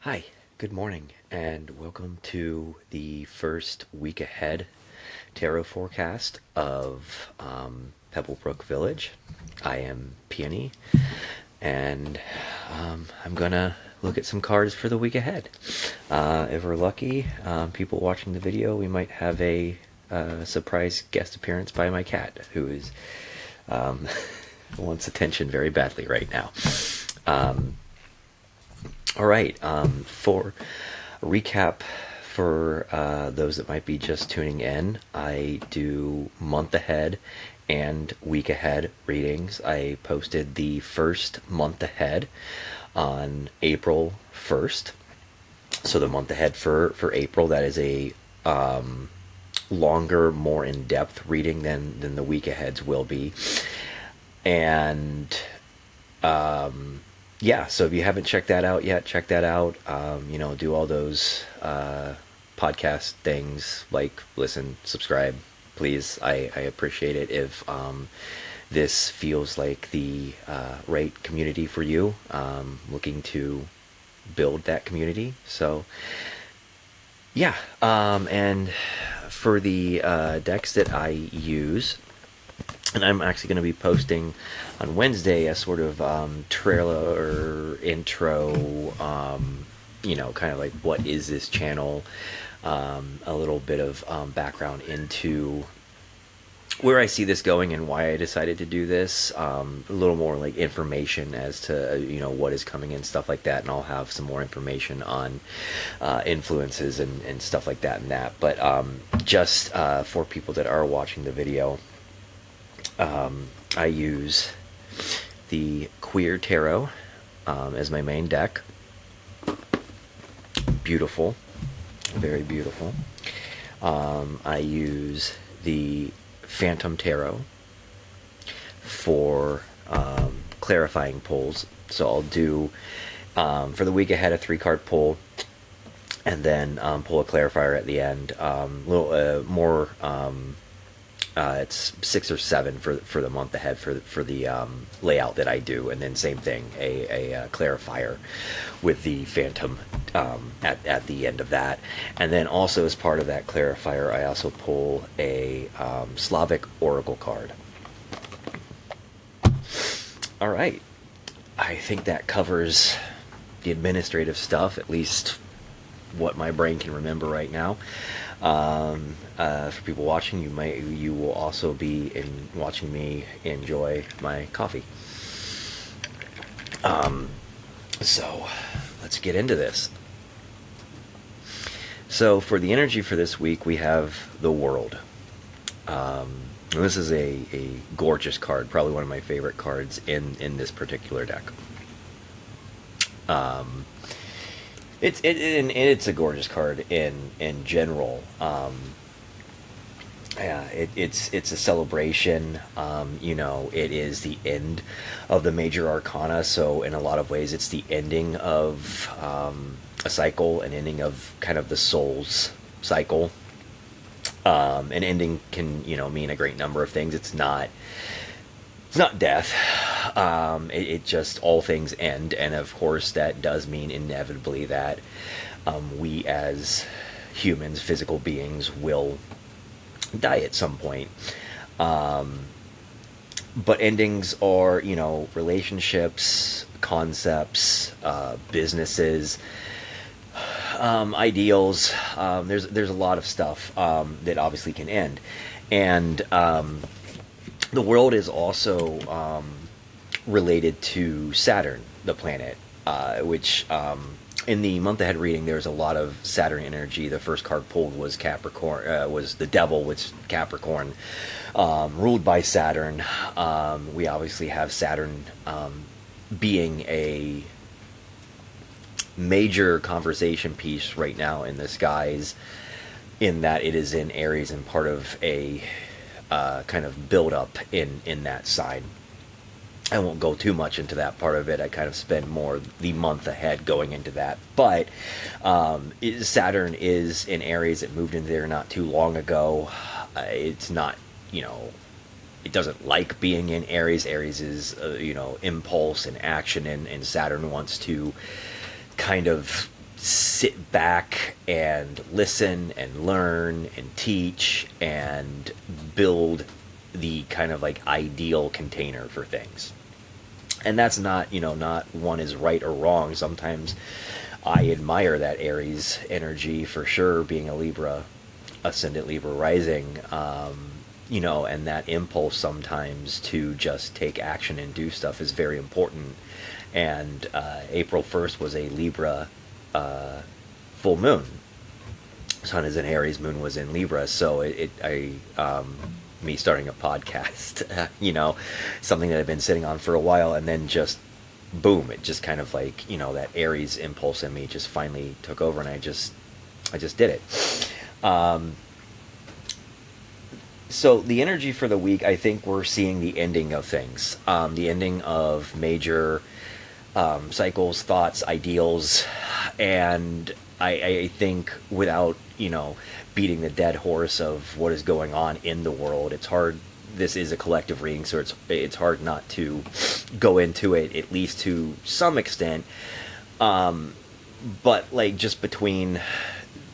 Hi, good morning, and welcome to the first week ahead tarot forecast of Pebblebrook Village. I am Peony, and I'm gonna look at some cards for the week ahead. If we're lucky, people watching the video, we might have a surprise guest appearance by my cat, who is wants attention very badly right now. All right, for a recap for those that might be just tuning in, I do month ahead and week ahead readings. I posted the first month ahead on April 1st. So the month ahead for April, that is a longer, more in-depth reading than the week aheads will be. And yeah, so if you haven't checked that out yet, check that out. Do all those podcast things, like listen, subscribe, please. I appreciate it if this feels like the right community for you. Looking to build that community. So yeah, and for the decks that I use, and I'm actually going to be posting on Wednesday a sort of trailer or intro, kind of like what is this channel, a little bit of background into where I see this going and why I decided to do this, a little more like information as to what is coming in, stuff like that, and I'll have some more information on influences and stuff like that and that. But just for people that are watching the video, I use the Queer Tarot as my main deck. Beautiful, very beautiful. I use the Phantom Tarot for clarifying pulls. So I'll do, for the week ahead, a 3-card pull, and then pull a clarifier at the end. A little more... it's 6 or 7 for the month ahead for the layout that I do, and then same thing, a clarifier with the Phantom at the end of that. And then also as part of that clarifier, I also pull a Slavic Oracle card. All right, I think that covers the administrative stuff, at least what my brain can remember right now. For people watching, you will also be watching me enjoy my coffee. So let's get into this. So for the energy for this week, we have the World. And this is a gorgeous card, probably one of my favorite cards in this particular deck. It's a gorgeous card in general. It's a celebration. It is the end of the major arcana, so in a lot of ways it's the ending of a cycle, an ending of kind of the soul's cycle. An ending can mean a great number of things. It's not death. It just, all things end, and of course that does mean inevitably that we as humans, physical beings, will die at some point. But endings are, relationships, concepts, businesses, ideals. There's a lot of stuff that obviously can end, and the World is also related to Saturn, the planet, which in the month ahead reading, there's a lot of Saturn energy. The first card pulled was Capricorn, was the Devil, which Capricorn, ruled by Saturn. We obviously have Saturn being a major conversation piece right now in the skies, in that it is in Aries and part of a kind of build up in that sign. I won't go too much into that part of it. I kind of spend more the month ahead going into that. But Saturn is in Aries. It moved into there not too long ago. It's not, it doesn't like being in Aries. Aries is, impulse and action, and Saturn wants to kind of sit back and listen and learn and teach and build the kind of like ideal container for things. And that's not, not one is right or wrong. Sometimes I admire that Aries energy for sure, being a Libra, ascendant Libra rising, and that impulse sometimes to just take action and do stuff is very important. And April 1st was a Libra full moon. Sun is in Aries, moon was in Libra, so me starting a podcast, something that I've been sitting on for a while, and then just boom, it just kind of like, that Aries impulse in me just finally took over, and I just did it. So the energy for the week, I think we're seeing the ending of things, the ending of major cycles, thoughts, ideals, and I think without, beating the dead horse of what is going on in the world, it's hard. This is a collective reading, so it's hard not to go into it, at least to some extent. But like just between,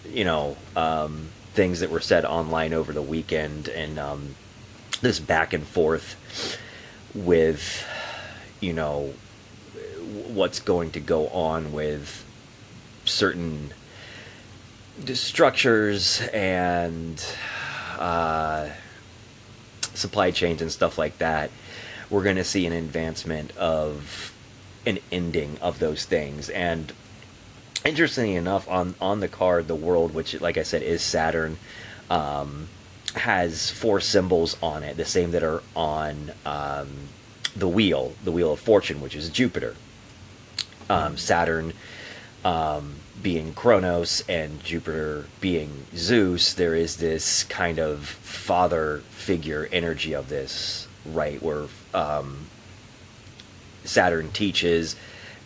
things that were said online over the weekend, and this back and forth with, what's going to go on with certain structures and supply chains and stuff like that, we're going to see an advancement of an ending of those things. And interestingly enough, on the card, the world, which, like I said, is Saturn, has 4 symbols on it, the same that are on the wheel of fortune, which is Jupiter. Saturn being Kronos and Jupiter being Zeus, there is this kind of father figure energy of this, right, where Saturn teaches,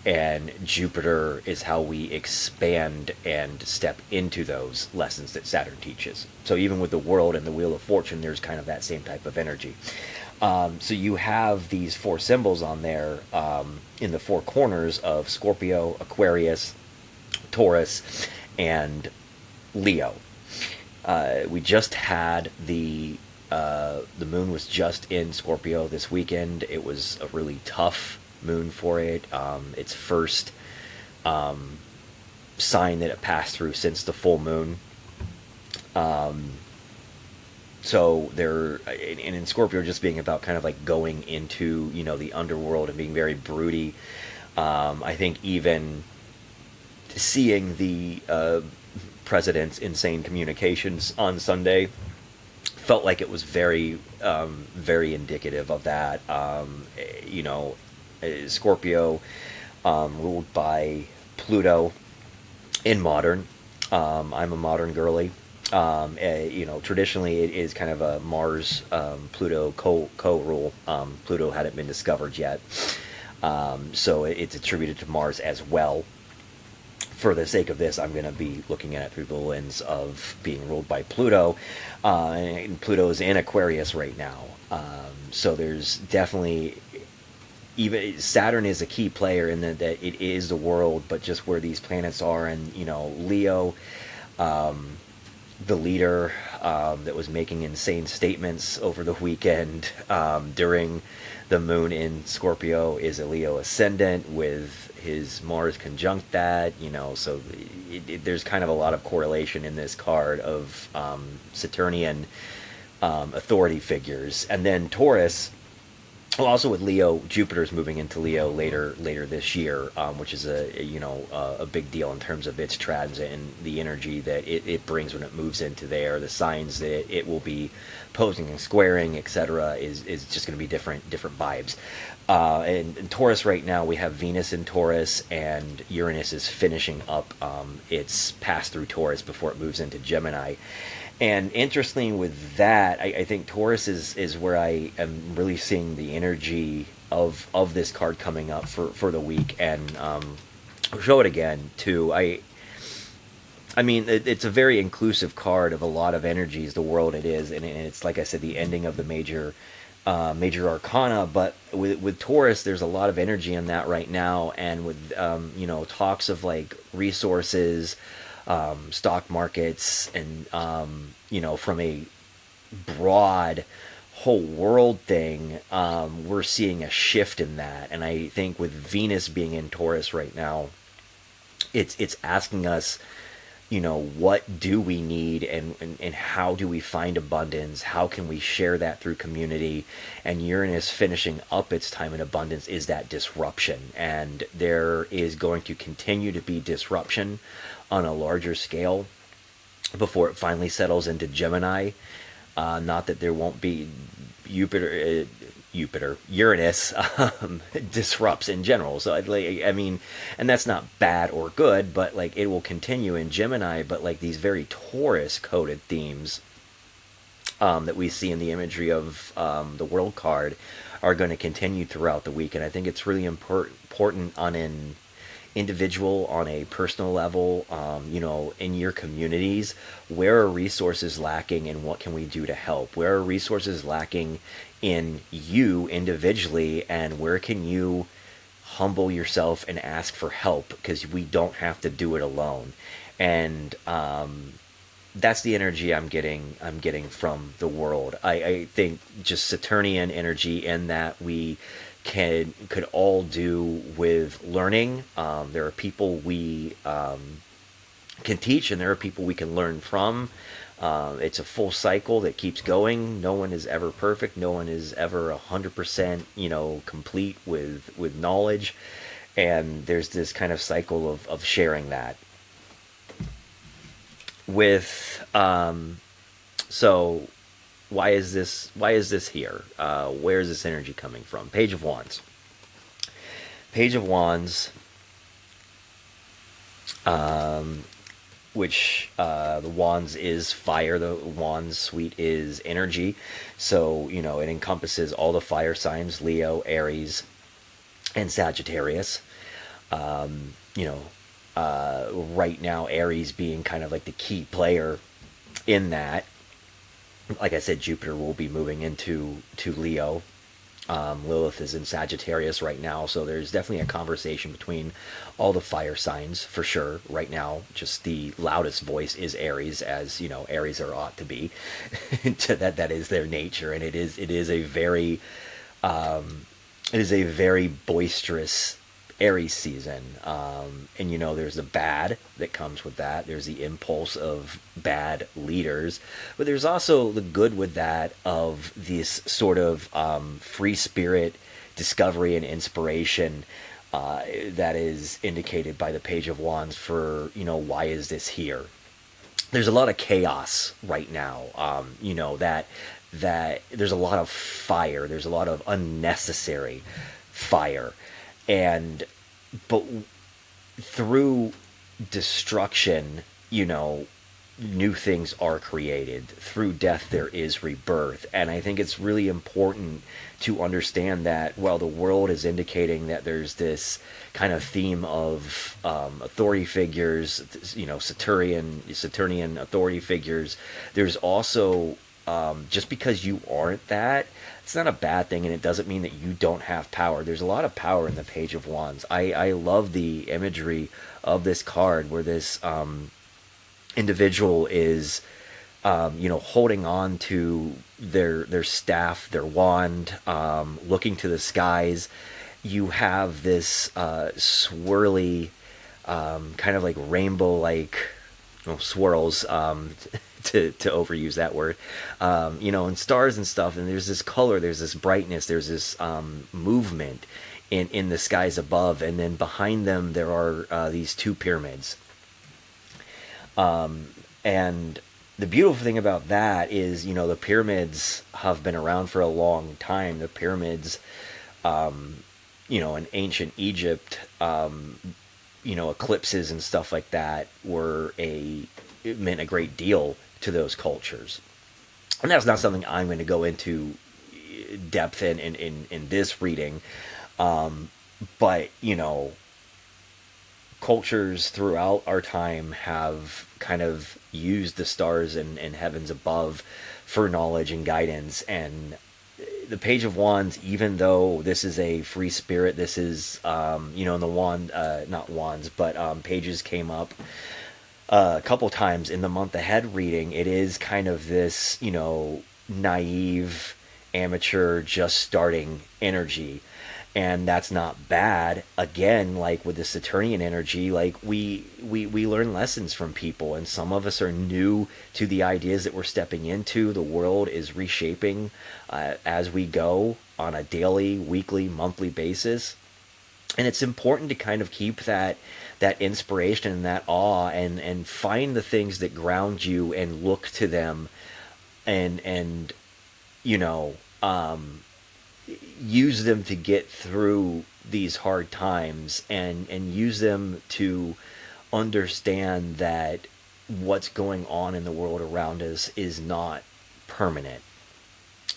and Jupiter is how we expand and step into those lessons that Saturn teaches. So even with the world and the Wheel of Fortune, there's kind of that same type of energy. So you have these 4 symbols on there, in the 4 corners of Scorpio, Aquarius, Taurus, and Leo. We just had the moon was just in Scorpio this weekend. It was a really tough moon for it. Its first sign that it passed through since the full moon. So there, and in Scorpio, just being about kind of like going into, the underworld and being very broody. I think even seeing the president's insane communications on Sunday felt like it was very, very indicative of that. Scorpio, ruled by Pluto in modern. I'm a modern girly. Traditionally it is kind of a Mars, Pluto co-rule. Pluto hadn't been discovered yet. So it's attributed to Mars as well. For the sake of this, I'm going to be looking at it through the lens of being ruled by Pluto. And Pluto's in Aquarius right now. So there's definitely, even Saturn is a key player in that it is the world, but just where these planets are. And, Leo, the leader that was making insane statements over the weekend during the moon in Scorpio, is a Leo ascendant with his Mars conjunct that, so there's kind of a lot of correlation in this card of Saturnian authority figures. And then Taurus, well, also with Leo, Jupiter's moving into Leo later this year, which is a big deal in terms of its transit and the energy that it brings when it moves into there. The signs that it will be posing and squaring, etc., is just going to be different vibes. And Taurus right now, we have Venus in Taurus, and Uranus is finishing up its pass through Taurus before it moves into Gemini. And interesting with that, I think Taurus is where I am really seeing the energy of this card coming up for the week. And I'll show it again too. I mean, it's a very inclusive card of a lot of energies, the world it is, and it's, like I said, the ending of the major major arcana. But with Taurus, there's a lot of energy in that right now, and with talks of like resources, stock markets, and from a broad whole world thing, we're seeing a shift in that. And I think with Venus being in Taurus right now, it's asking us, what do we need, and how do we find abundance? How can we share that through community? And Uranus finishing up its time in abundance is that disruption. And there is going to continue to be disruption on a larger scale before it finally settles into Gemini. Not that there won't be Uranus disrupts in general. So I mean, and that's not bad or good, but like it will continue in Gemini. But like these very Taurus coded themes that we see in the imagery of the World card are going to continue throughout the week. And I think it's really important on an individual, on a personal level, in your communities. Where are resources lacking, and what can we do to help? Where are resources lacking in you individually, and where can you humble yourself and ask for help, because we don't have to do it alone. And that's the energy I'm getting from the world. I think just Saturnian energy, in that we could all do with learning. There are people we can teach, and there are people we can learn from. It's a full cycle that keeps going. No one is ever perfect. No one is ever 100%, complete with knowledge. And there's this kind of cycle of sharing that. With so why is this here? Where is this energy coming from? Page of Wands. Page of Wands, which the Wands is fire. The Wands suite is energy. So, it encompasses all the fire signs: Leo, Aries, and Sagittarius. Right now, Aries being kind of like the key player in that. Like I said, Jupiter will be moving into Leo. Lilith is in Sagittarius right now, so there's definitely a conversation between all the fire signs for sure right now. Just the loudest voice is Aries, as Aries are ought to be. that is their nature, and it is a very boisterous Aries season. And there's the bad that comes with that. There's the impulse of bad leaders, but there's also the good with that, of this sort of free spirit discovery and inspiration that is indicated by the Page of Wands for, why is this here? There's a lot of chaos right now. That there's a lot of fire. There's a lot of unnecessary fire. But through destruction, new things are created. Through death, there is rebirth. And I think it's really important to understand that while the world is indicating that there's this kind of theme of authority figures, Saturnian authority figures, there's also, just because you aren't that, it's not a bad thing, and it doesn't mean that you don't have power. There's a lot of power in the Page of Wands. I love the imagery of this card, where this individual is holding on to their staff, their wand, looking to the skies. You have this swirly, kind of like rainbow like swirls, to overuse that word, and stars and stuff, and there's this color, there's this brightness, there's this movement in the skies above, and then behind them there are these two pyramids. And the beautiful thing about that is, the pyramids have been around for a long time. The pyramids, in ancient Egypt, eclipses and stuff like that it meant a great deal to those cultures. And that's not something I'm going to go into depth in this reading. But, cultures throughout our time have kind of used the stars and heavens above for knowledge and guidance. And the Page of Wands, even though this is a free spirit, this is, in the wand, not wands, but pages came up a couple times in the month ahead reading. It is kind of this, naive, amateur, just starting energy. And that's not bad. Again, like with the Saturnian energy, like we learn lessons from people, and some of us are new to the ideas that we're stepping into. The world is reshaping as we go on a daily, weekly, monthly basis, and it's important to kind of keep that inspiration and that awe, and find the things that ground you and look to them, and you know use them to get through these hard times, and use them to understand that what's going on in the world around us is not permanent.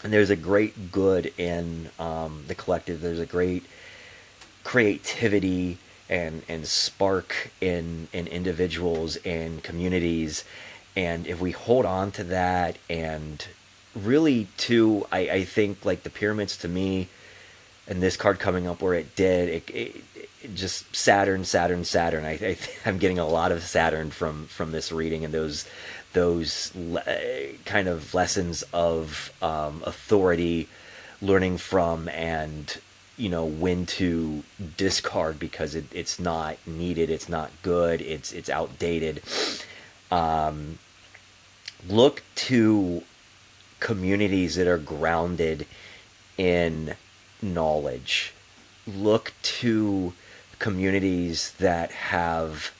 And there's a great good in the collective. There's a great creativity and spark in individuals and communities. And if we hold on to that, and really too, I think like the pyramids to me, and this card coming up where it did, it just Saturn. I'm getting a lot of Saturn from this reading, and those kind of lessons of authority, learning from, and when to discard because it's not needed, it's not good, it's outdated. Look to communities that are grounded in knowledge. Look to communities that have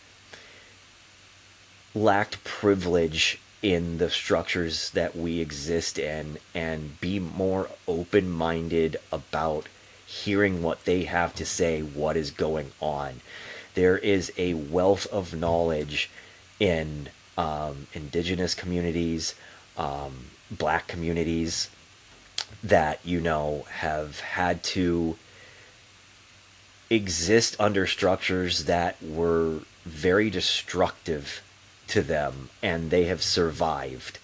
lacked privilege in the structures that we exist in, and be more open-minded about hearing what they have to say, what is going on. There is a wealth of knowledge in indigenous communities, black communities, that have had to exist under structures that were very destructive to them, and they have survived.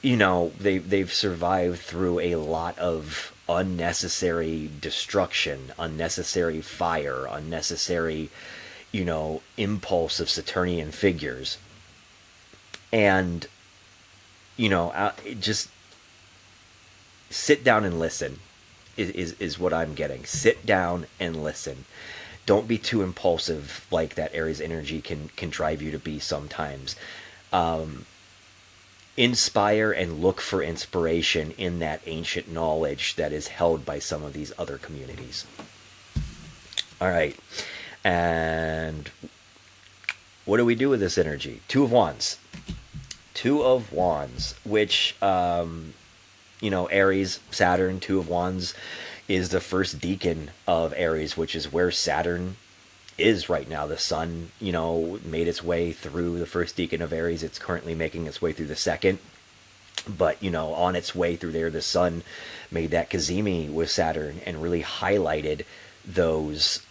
They've survived through a lot of unnecessary destruction, unnecessary fire, unnecessary impulse of Saturnian figures. And just sit down and listen is what I'm getting. Sit down and listen. Don't be too impulsive, like that Aries energy can drive you to be sometimes. Inspire and look for inspiration in that ancient knowledge that is held by some of these other communities. All right. And what do we do with this energy? Two of Wands. Two of Wands, which, Aries, Saturn, Two of Wands is the first decan of Aries, which is where Saturn is right now. The sun, made its way through the first decan of Aries. It's currently making its way through the second. But, on its way through there, the sun made that Kazemi with Saturn and really highlighted those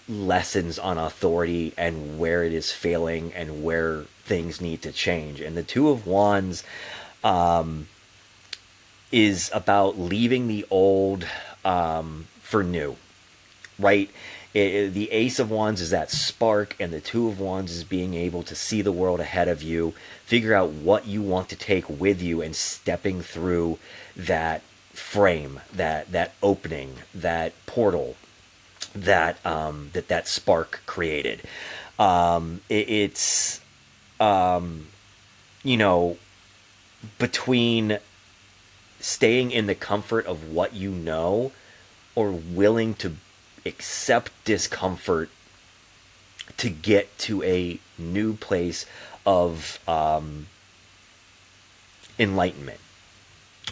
lessons on authority and where it is failing and where things need to change. And the Two of Wands is about leaving the old for new, right? The Ace of Wands is that spark, and the Two of Wands is being able to see the world ahead of you, figure out what you want to take with you, and stepping through that frame, that opening, that portal that spark created. It's between staying in the comfort of what you know, or willing to accept discomfort to get to a new place of enlightenment,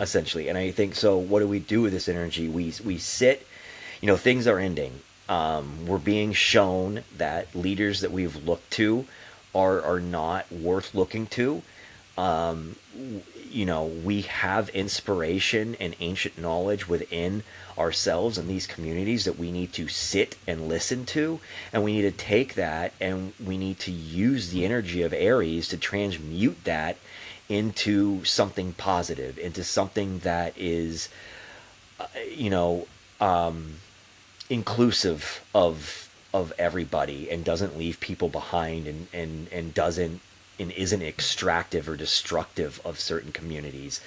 essentially. And I think so. What do we do with this energy? We sit. Things are ending. We're being shown that leaders that we've looked to are not worth looking to. We have inspiration and ancient knowledge within ourselves and these communities that we need to sit and listen to, and we need to take that and we need to use the energy of Aries to transmute that into something positive, into something that is, you know, inclusive of everybody, and doesn't leave people behind, and doesn't and isn't extractive or destructive of certain communities.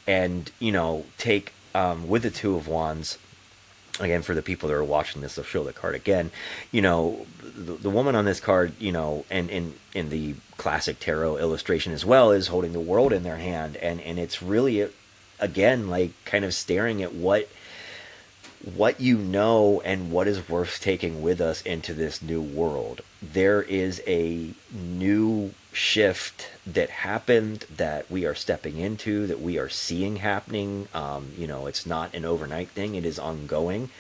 And take, with the Two of Wands, again, for the people that are watching this, I'll show the card again. The woman on this card, and in the classic tarot illustration as well, is holding the world in their hand, and it's really, again, like kind of staring at what and what is worth taking with us into this new world. There is a new shift that happened, that we are stepping into, that we are seeing happening. It's not an overnight thing, it is ongoing.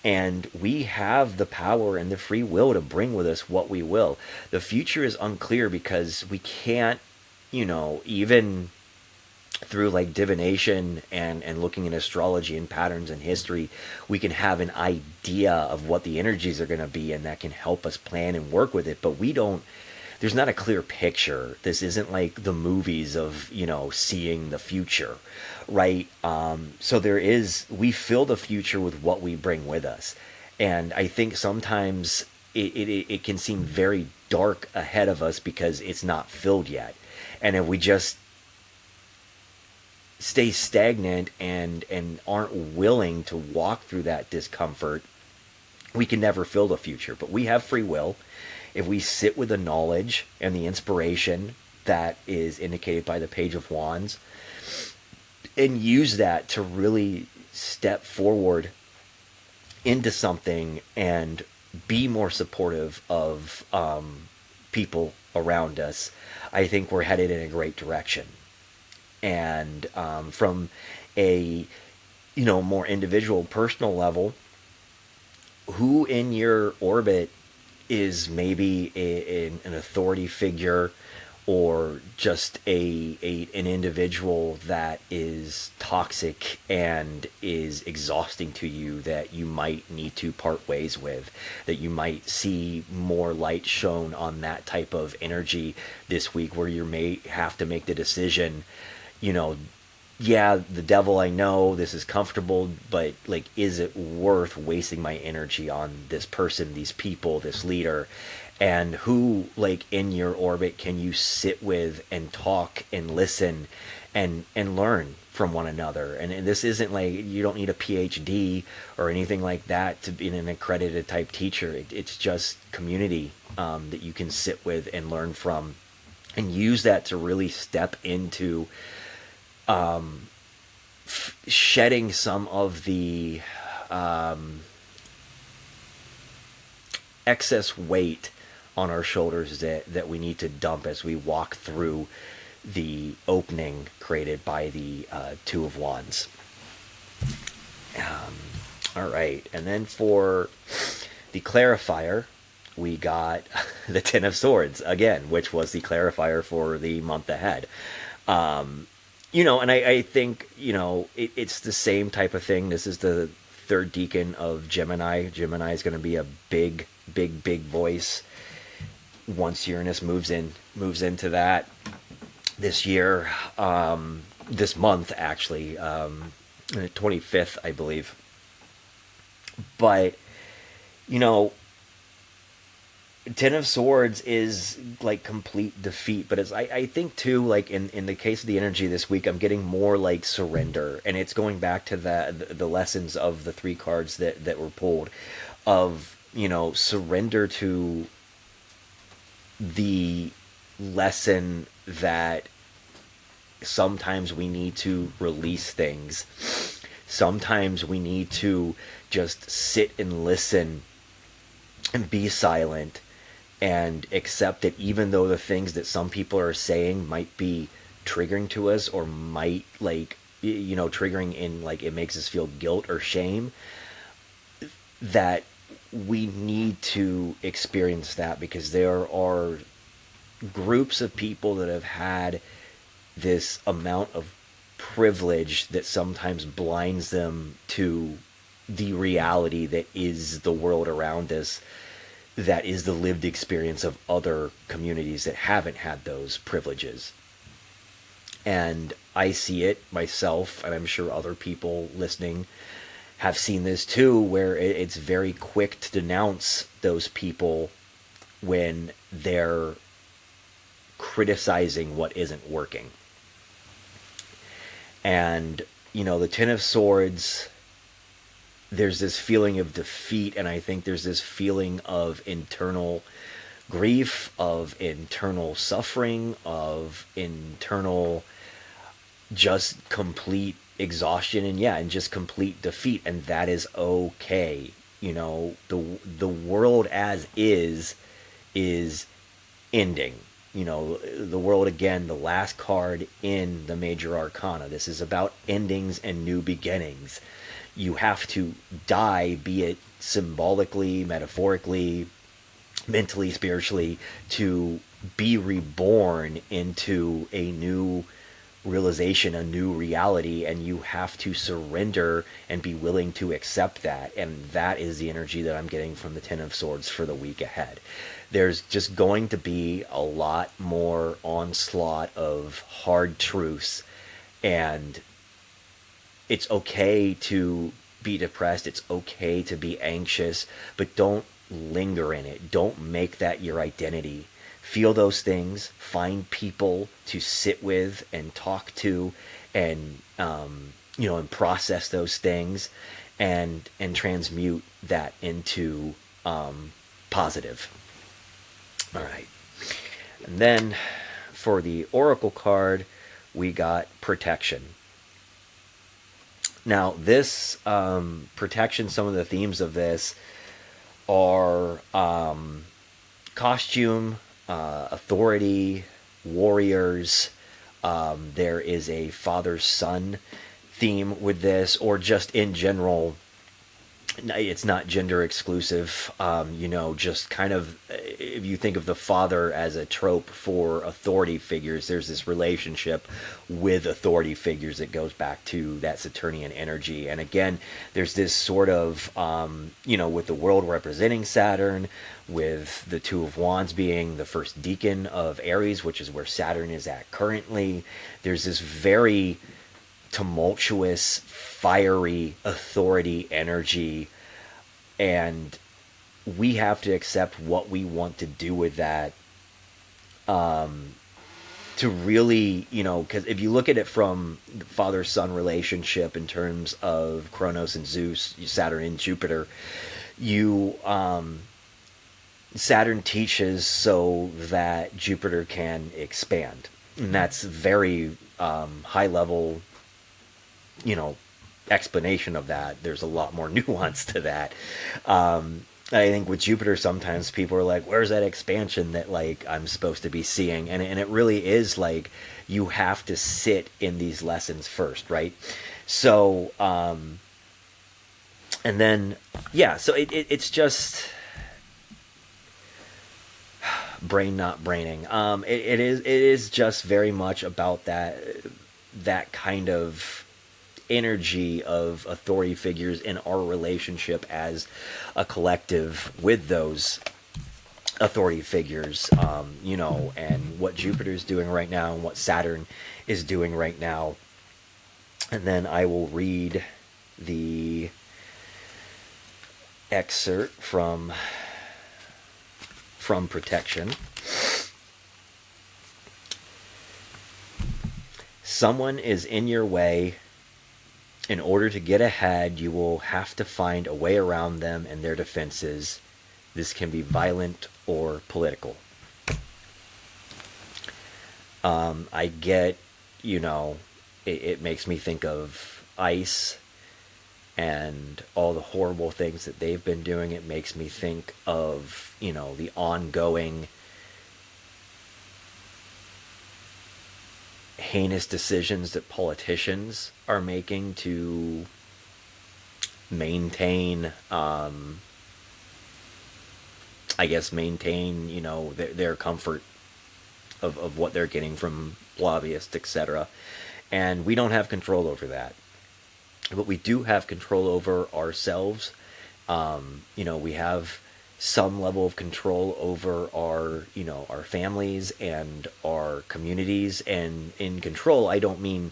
And we have the power and the free will to bring with us what we will. The future is unclear because we can't, even through like divination and looking at astrology and patterns in history, we can have an idea of what the energies are going to be, and that can help us plan and work with it. But there's not a clear picture. This isn't like the movies of, seeing the future, right? So we fill the future with what we bring with us. And I think sometimes it can seem very dark ahead of us because it's not filled yet. And if we just stay stagnant and aren't willing to walk through that discomfort, we can never fill the future. But we have free will. If we sit with the knowledge and the inspiration that is indicated by the Page of Wands, and use that to really step forward into something and be more supportive of people around us, I think we're headed in a great direction. And from a more individual, personal level, who in your orbit is maybe an authority figure, or just an individual that is toxic and is exhausting to you, that you might need to part ways with, that you might see more light shown on that type of energy this week, where you may have to make the decision, yeah, the devil, I know this is comfortable, but like, is it worth wasting my energy on this person, these people, this leader? And who, like, in your orbit can you sit with and talk and listen and learn from one another? And this isn't like, you don't need a PhD or anything like that to be an accredited type teacher. It's just community that you can sit with and learn from, and use that to really step into shedding some of the excess weight on our shoulders that we need to dump as we walk through the opening created by the Two of Wands. All right, and then for the clarifier, we got the Ten of Swords again, which was the clarifier for the month ahead. And I think, it's the same type of thing. This is the third decan of Gemini. Gemini is going to be a big, big, big voice once Uranus moves into that this year, this month, actually, 25th, I believe. But, Ten of Swords is like complete defeat, but I think too, like in the case of the energy this week, I'm getting more like surrender, and it's going back to the lessons of the three cards that were pulled, of surrender to the lesson that sometimes we need to release things, sometimes we need to just sit and listen and be silent and accept that, even though the things that some people are saying might be triggering to us, or might triggering in, like, it makes us feel guilt or shame, that we need to experience that, because there are groups of people that have had this amount of privilege that sometimes blinds them to the reality that is the world around us, that is the lived experience of other communities that haven't had those privileges. And I see it myself, and I'm sure other people listening have seen this too, where it's very quick to denounce those people when they're criticizing what isn't working. And, the Ten of Swords, there's this feeling of defeat, and I think there's this feeling of internal grief, of internal suffering, of internal just complete exhaustion, and just complete defeat, and that is okay. The world as is ending. The world, again, the last card in the major arcana. This is about endings and new beginnings. You have to die, be it symbolically, metaphorically, mentally, spiritually, to be reborn into a new realization, a new reality, and you have to surrender and be willing to accept that. And that is the energy that I'm getting from the Ten of Swords for the week ahead. There's just going to be a lot more onslaught of hard truths, and it's okay to be depressed, it's okay to be anxious, but don't linger in it. Don't make that your identity. Feel those things, find people to sit with and talk to, and and process those things, and transmute that into positive. All right. And then for the Oracle card, we got protection. Now, this protection, some of the themes of this are costume, authority, warriors. There is a father-son theme with this, or just in general. It's not gender exclusive. Just kind of, if you think of the father as a trope for authority figures, there's this relationship with authority figures that goes back to that Saturnian energy. And again, there's this sort of, with the world representing Saturn, with the Two of Wands being the first deacon of Aries, which is where Saturn is at currently. There's this very tumultuous, fiery authority energy, and we have to accept what we want to do with that, to really, because if you look at it from the father-son relationship in terms of Kronos and Zeus, Saturn and Jupiter, Saturn teaches so that Jupiter can expand, and that's very high level explanation of that. There's a lot more nuance to that. I think with Jupiter, sometimes people are like, where's that expansion that I'm supposed to be seeing? And it really is you have to sit in these lessons first, right? So and then so it's just brain not braining. It is just very much about that kind of energy of authority figures in our relationship as a collective with those authority figures, and what Jupiter is doing right now and what Saturn is doing right now. And then I will read the excerpt from Protection. Someone is in your way. In order to get ahead, you will have to find a way around them and their defenses. This can be violent or political. I get, it makes me think of ICE and all the horrible things that they've been doing. It makes me think of, the ongoing heinous decisions that politicians are making to maintain, their comfort of what they're getting from lobbyists, etc. And we don't have control over that. But we do have control over ourselves. We have some level of control over our, our families and our communities. And in control, I don't mean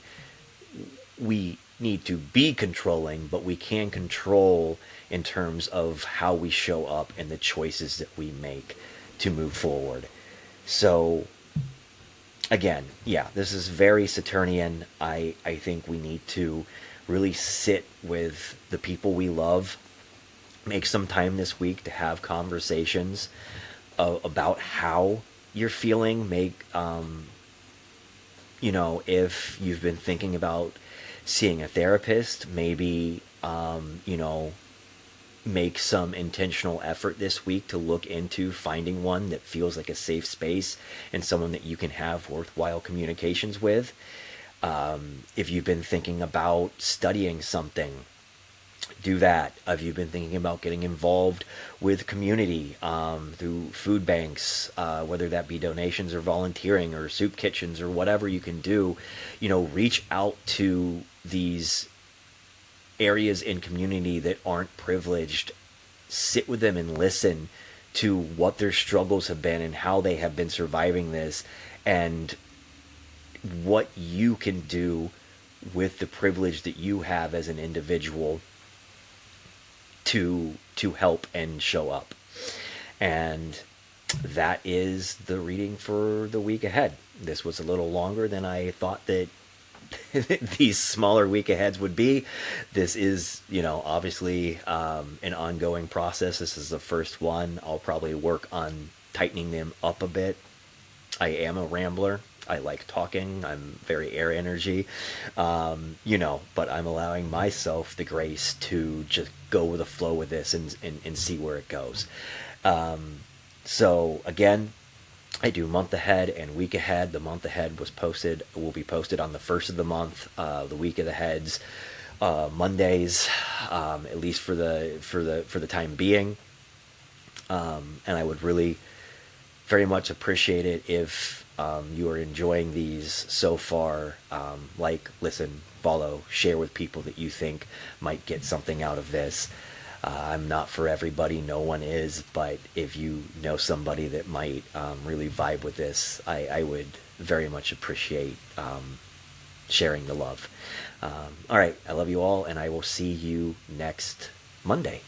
we need to be controlling, but we can control in terms of how we show up and the choices that we make to move forward. So again, yeah, this is very Saturnian. I think we need to really sit with the people we love, make some time this week to have conversations about how you're feeling. Make, if you've been thinking about seeing a therapist, maybe, make some intentional effort this week to look into finding one that feels like a safe space and someone that you can have worthwhile communications with. If you've been thinking about studying something, do that. If you've been thinking about getting involved with community through food banks, whether that be donations or volunteering or soup kitchens or whatever you can do, reach out to these areas in community that aren't privileged. Sit with them and listen to what their struggles have been and how they have been surviving this, and what you can do with the privilege that you have as an individual to help and show up. And that is the reading for the week ahead. This was a little longer than I thought that these smaller week aheads would be. This is, obviously an ongoing process. This is the first one. I'll probably work on tightening them up a bit. I am a rambler. I like talking. I'm very air energy, but I'm allowing myself the grace to just go with the flow with this and see where it goes. So again, I do month ahead and week ahead. The month ahead will be posted on the first of the month. The week of the heads, Mondays, at least for the time being. And I would really very much appreciate it if you are enjoying these so far. Listen, follow, share with people that you think might get something out of this. I'm not for everybody, no one is, but if you know somebody that might really vibe with this, I would very much appreciate sharing the love. All right, I love you all, and I will see you next Monday.